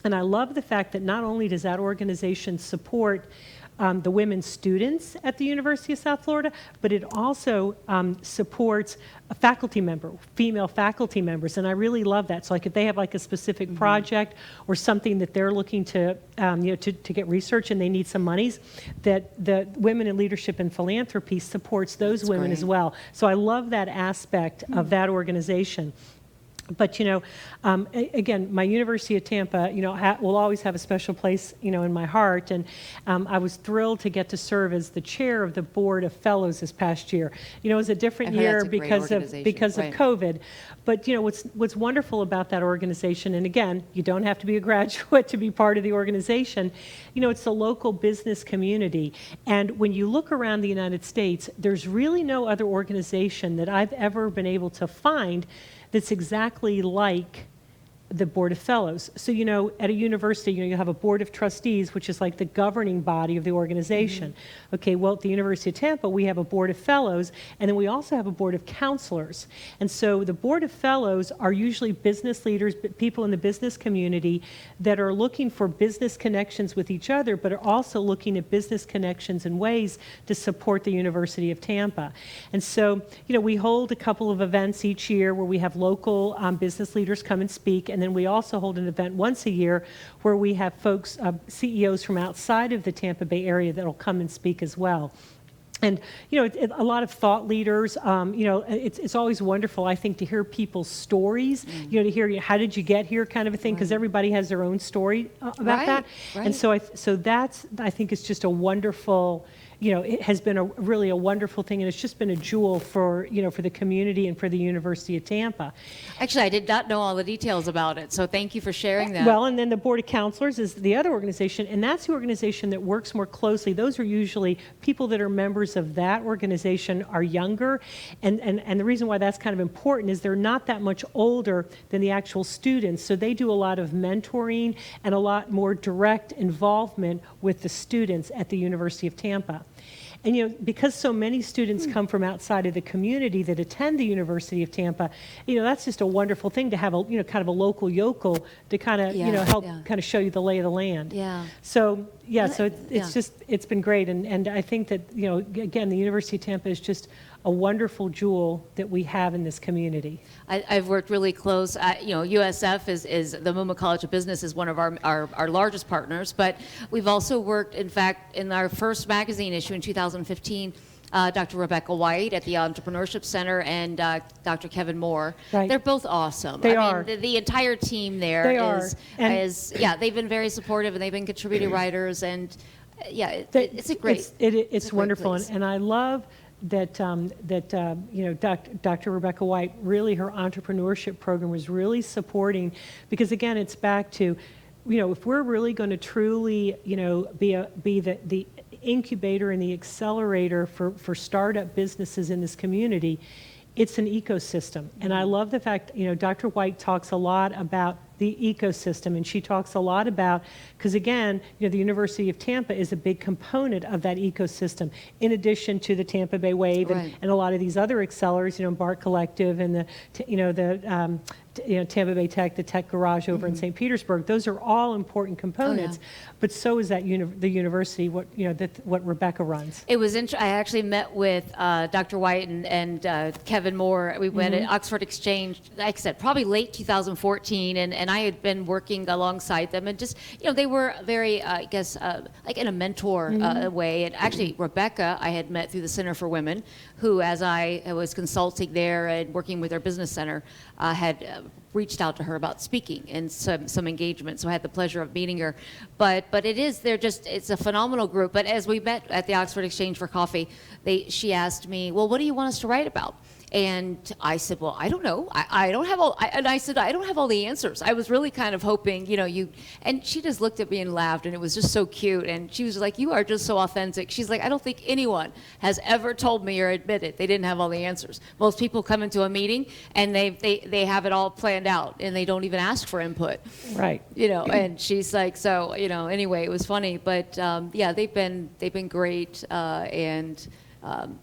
And I love the fact that not only does that organization support the women students at the University of South Florida, but it also supports a faculty member, female faculty members, and I really love that. So like if they have like a specific project or something that they're looking to get research and they need some monies, that the Women in Leadership and Philanthropy supports those That's women great. as well. So I love that aspect of that organization. But, again, my University of Tampa, will always have a special place, in my heart. And I was thrilled to get to serve as the chair of the Board of Fellows this past year. It was a different year because of COVID. But, what's wonderful about that organization, and again, you don't have to be a graduate to be part of the organization, it's the local business community. And when you look around the United States, there's really no other organization that I've ever been able to find that's exactly like the Board of Fellows. So, at a university, you have a Board of Trustees, which is like the governing body of the organization. Okay, well, at the University of Tampa, we have a Board of Fellows, and then we also have a Board of Counselors. And so the Board of Fellows are usually business leaders, people in the business community that are looking for business connections with each other, but are also looking at business connections and ways to support the University of Tampa. And so, we hold a couple of events each year where we have local business leaders come and speak. And then we also hold an event once a year where we have folks, CEOs from outside of the Tampa Bay area that will come and speak as well. And, a lot of thought leaders, it's always wonderful, I think, to hear people's stories, to hear how did you get here kind of a thing, because everybody has their own story about that. Right. And so that's, I think, it's just a wonderful, it has been really a wonderful thing, and it's just been a jewel for the community and for the University of Tampa. Actually, I did not know all the details about it, so thank you for sharing that. Well, and then the Board of Counselors is the other organization, and that's the organization that works more closely. Those are usually people that are members of that organization are younger, and the reason why that's kind of important is they're not that much older than the actual students, so they do a lot of mentoring and a lot more direct involvement with the students at the University of Tampa. And, because so many students come from outside of the community that attend the University of Tampa, that's just a wonderful thing to have a, kind of a local yokel to kind of, help kind of show you the lay of the land. Yeah. So, so it's been great. And I think that, again, the University of Tampa is just a wonderful jewel that we have in this community. I've worked really close. USF is the Muma College of Business is one of our largest partners, but we've also worked, in fact, in our first magazine issue in 2015, Dr. Rebecca White at the Entrepreneurship Center and Dr. Kevin Moore. Right. They're both awesome. They are. Mean, the entire team there they've been very supportive, and they've been contributing writers, and it's a great. It's wonderful, place. and I love that Dr. Rebecca White, really her entrepreneurship program was really supporting, because again, it's back to, if we're really going to truly, be the incubator and the accelerator for startup businesses in this community, it's an ecosystem. And I love the fact, Dr. White talks a lot about the ecosystem, and she talks a lot about, because again, the University of Tampa is a big component of that ecosystem, in addition to the Tampa Bay Wave and a lot of these other accelerators, Embark Collective and the Tampa Bay Tech, the Tech Garage over in St. Petersburg. Those are all important components, but so is that the university, what Rebecca runs. It was I actually met with Dr. White and Kevin Moore. We went at Oxford Exchange, like I said, probably late 2014, and I had been working alongside them, and just, they were very, I guess, like in a mentor way. And actually, Rebecca, I had met through the Center for Women, who, as I was consulting there and working with their business center, had reached out to her about speaking and some engagement. So I had the pleasure of meeting her. But it's a phenomenal group. But as we met at the Oxford Exchange for coffee, she asked me, well, what do you want us to write about? And I said, well, I don't know. I don't have all, and I said, I don't have all the answers. I was really kind of hoping, and she just looked at me and laughed, and it was just so cute. And she was like, you are just so authentic. She's like, I don't think anyone has ever told me or admitted they didn't have all the answers. Most people come into a meeting and they have it all planned out, and they don't even ask for input. Right. And she's like, so, anyway, it was funny, but yeah, they've been great, and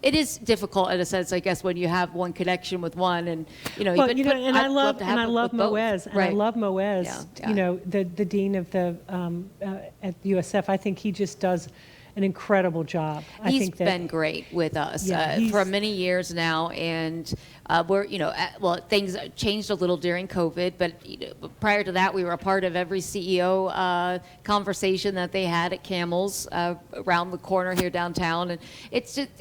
it is difficult in a sense, I guess, when you have one connection with one, and I love Moez, and right. I love Moez. Yeah. The dean of the at USF. I think he just does an incredible job. He's been great with us for many years now, and we're, things changed a little during COVID, but prior to that, we were a part of every CEO conversation that they had at Camel's around the corner here downtown, and it's just,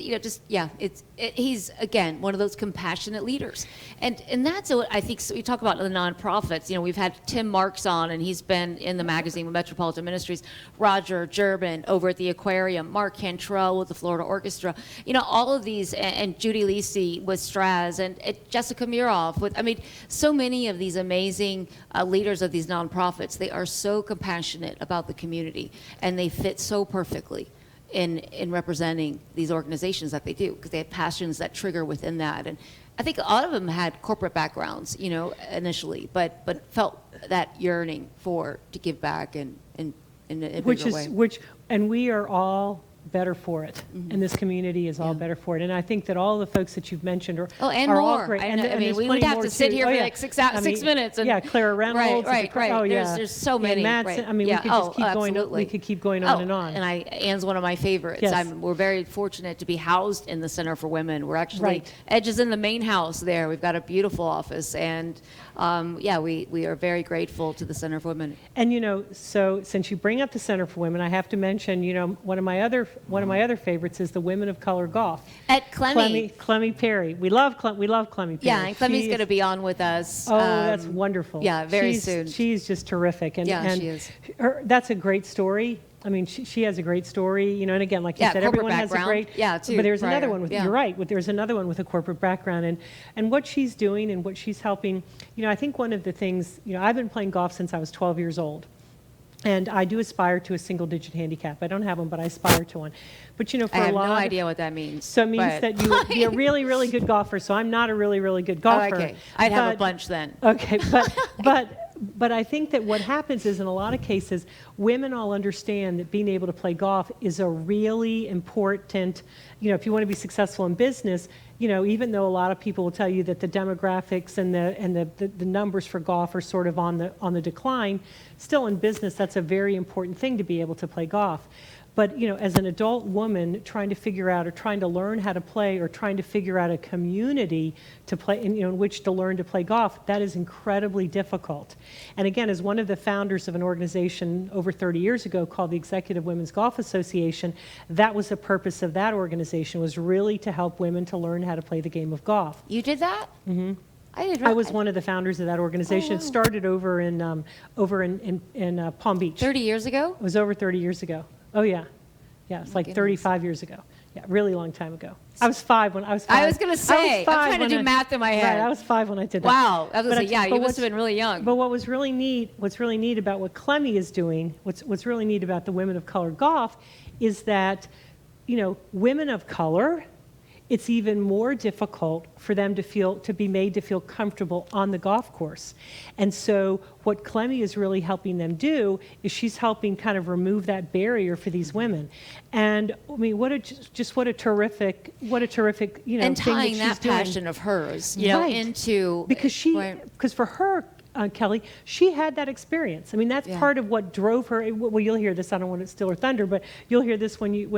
he's, again, one of those compassionate leaders, and that's what I think. So we talk about the nonprofits. We've had Tim Marks on, and he's been in the magazine with Metropolitan Ministries. Roger German over at the Aquarium, Mark Cantrell with the Florida Orchestra. All of these, and Judy Lisi with Straz, and Jessica Muroff with, so many of these amazing leaders of these nonprofits. They are so compassionate about the community, and they fit so perfectly in representing these organizations that they do, because they have passions that trigger within that. And I think a lot of them had corporate backgrounds, initially, but felt that yearning to give back in a bigger way. And we are all better for it, and this community is all better for it. And I think that all the folks that you've mentioned are more. all great. We would have to sit here for like 6 minutes. And, Clara Reynolds. Right. Oh, yeah. There's so many. Mattson, we could just keep going. Absolutely. We could keep going on and on. And Anne's one of my favorites. Yes. We're very fortunate to be housed in the Center for Women. We're actually Edge is in the main house there. We've got a beautiful office, and we are very grateful to the Center for Women. And so since you bring up the Center for Women, I have to mention, one of my other favorites is the Women of Color Golf At Clemmy. Clemmy Perry. We love Clemmy Perry. Yeah, and Clemmy's going to be on with us. Oh, that's wonderful. Yeah, very soon. She's just terrific. And she is. That's a great story. She has a great story, and again, like you said, everyone has a great. Too, but there's another one with. You're right. There's another one with a corporate background, and what she's doing and what she's helping. I think one of the things. I've been playing golf since I was 12 years old, and I do aspire to a single-digit handicap. I don't have one, but I aspire to one. But for I have a lot. No idea what that means. So it means that you would be a really, really good golfer. So I'm not a really, really good golfer. Oh, okay, I'd have a bunch then. Okay, but I think that what happens is, in a lot of cases, women all understand that being able to play golf is a really important, if you want to be successful in business, even though a lot of people will tell you that the demographics and the numbers for golf are sort of on the decline, still in business, that's a very important thing to be able to play golf. But, as an adult woman trying to figure out or trying to learn how to play or trying to figure out a community to play, in which to learn to play golf, that is incredibly difficult. And again, as one of the founders of an organization over 30 years ago called the Executive Women's Golf Association, that was the purpose of that organization, was really to help women to learn how to play the game of golf. You did that? Mm-hmm. I was one of the founders of that organization. Oh, wow. It started over in Palm Beach. 30 years ago? It was over 30 years ago. Oh, yeah. Yeah, it's like 35 years ago. Yeah, really long time ago. I was 5 when I was 5. I was going to say, I'm trying to do math in my head. Right, I was 5 when I did that. Wow. I was going to say, you must have been really young. But what's really neat about what Clemmy is doing, what's really neat about the Women of Color Golf is that, women of color it's even more difficult for them to be made to feel comfortable on the golf course. And so what Clemmy is really helping them do is she's helping kind of remove that barrier for these women. And I mean, what a terrific, you know, And thing tying that she's that doing. passion of hers, you know, Right. into right. Because for her, Kelly, she had that experience. I mean, that's Yeah. part of what drove her. Well, you'll hear this. I don't want to steal her thunder, but you'll hear this when you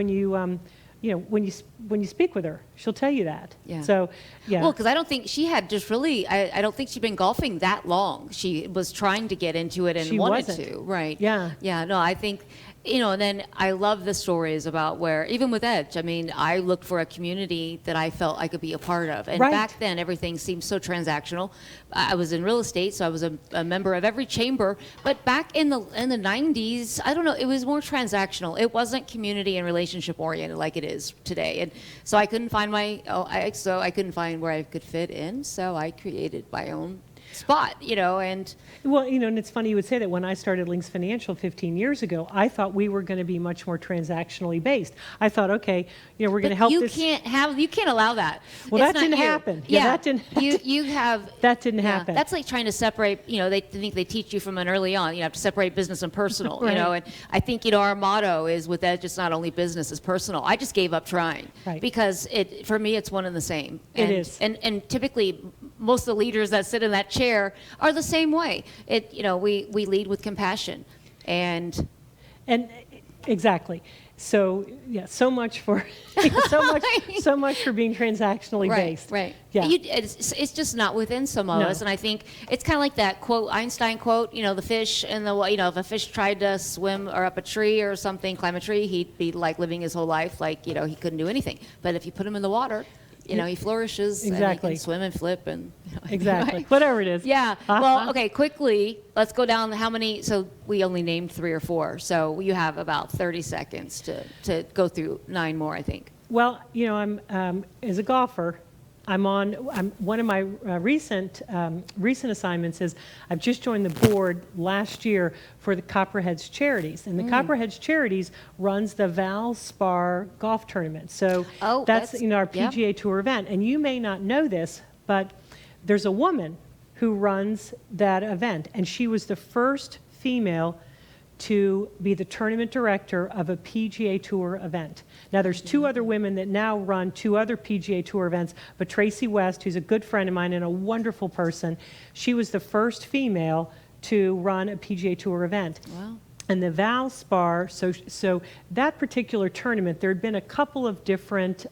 speak with her. She'll tell you that. Yeah. So, yeah. Well, because I don't think she had just really, I don't think she'd been golfing that long. She was trying to get into it and She wanted wasn't. to. Right. Yeah. Yeah. No, I think, you know, and then I love the stories about where, even with Edge, I mean, I looked for a community that I felt I could be a part of. And Right. back then, everything seemed so transactional. I was in real estate, so I was a member of every chamber. But back in the 90s, I don't know, it was more transactional. It wasn't community and relationship oriented like it is today. And so I couldn't find I couldn't find where I could fit in. So I created my own spot, you know, and Well, you know, and it's funny you would say that. When I started Links Financial 15 years ago, I thought we were going to be much more transactionally based. I thought, okay, you know, we're going to help you this. can't allow that. Well, It's that not didn't you. happen. Yeah, Yeah, that didn't- You have That didn't yeah, happen. That's like trying to separate. You know, they think they teach you from an early on. You have to separate business and personal. Right. You know, and I think, you know, our motto is with Edge, it's not only business, it's personal. I just gave up trying Right. because for me it's one and the same. It is. And typically most of the leaders that sit in that chair are the same way. You know, we lead with compassion, and Exactly. So yeah, so much for so much for being transactionally based. Right. Yeah. It's just not within some of No. us, and I think it's kind of like that quote, Einstein quote. You know, the fish and if a fish tried to swim or up a tree or something, climb a tree, he'd be like living his whole life like, you know, he couldn't do anything. But if you put him in the water, you know, he flourishes and he Exactly. can swim and flip and Exactly. right? Whatever it is. Yeah. Uh-huh. Well, okay, quickly, let's go down how many. So we only named 3 or 4. So you have about 30 seconds to go through 9 more, I think. Well, you know, I'm as a golfer, I'm one of my recent assignments is I've just joined the board last year for the Copperheads Charities, and the Copperheads Charities runs the Valspar golf tournament. So that's you know, our yeah. PGA Tour event, and you may not know this, but there's a woman who runs that event, and she was the first female to be the tournament director of a PGA Tour event. Now, there's 2 other women that now run 2 other PGA Tour events, but Tracy West, who's a good friend of mine and a wonderful person, she was the first female to run a PGA Tour event. Wow. And the Valspar, so that particular tournament, there had been a couple of different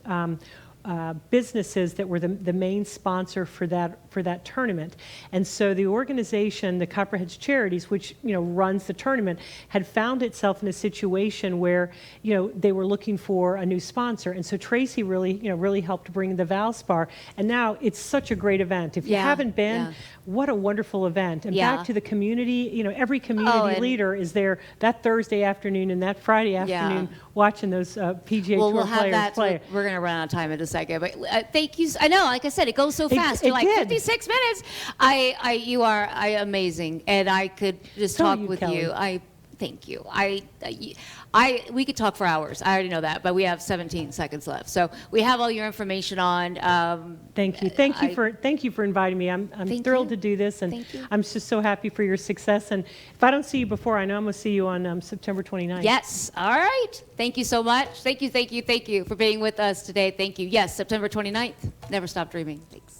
businesses that were the main sponsor for that tournament. And so the organization, the Copperheads Charities, which, you know, runs the tournament, had found itself in a situation where, you know, they were looking for a new sponsor. And so Tracy really helped bring the Valspar. And now it's such a great event. If you haven't been, what a wonderful event. And back to the community, you know, every community leader is there that Thursday afternoon and that Friday afternoon watching those PGA Tour we'll have players that. play. We're going to run out of time in a second, but thank you. I know, like I said, it goes so fast. It You're like did. 56 minutes. You are amazing, and I could just So are talk you, with Kelly. you. Thank you. We could talk for hours. I already know that, but we have 17 seconds left. So we have all your information on. Thank you. Thank you for inviting me. I'm thrilled to do this, and Thank you. I'm just so happy for your success. And if I don't see you before, I know I'm going to see you on September 29th. Yes. All right. Thank you so much. Thank you for being with us today. Thank you. Yes, September 29th. Never stop dreaming. Thanks.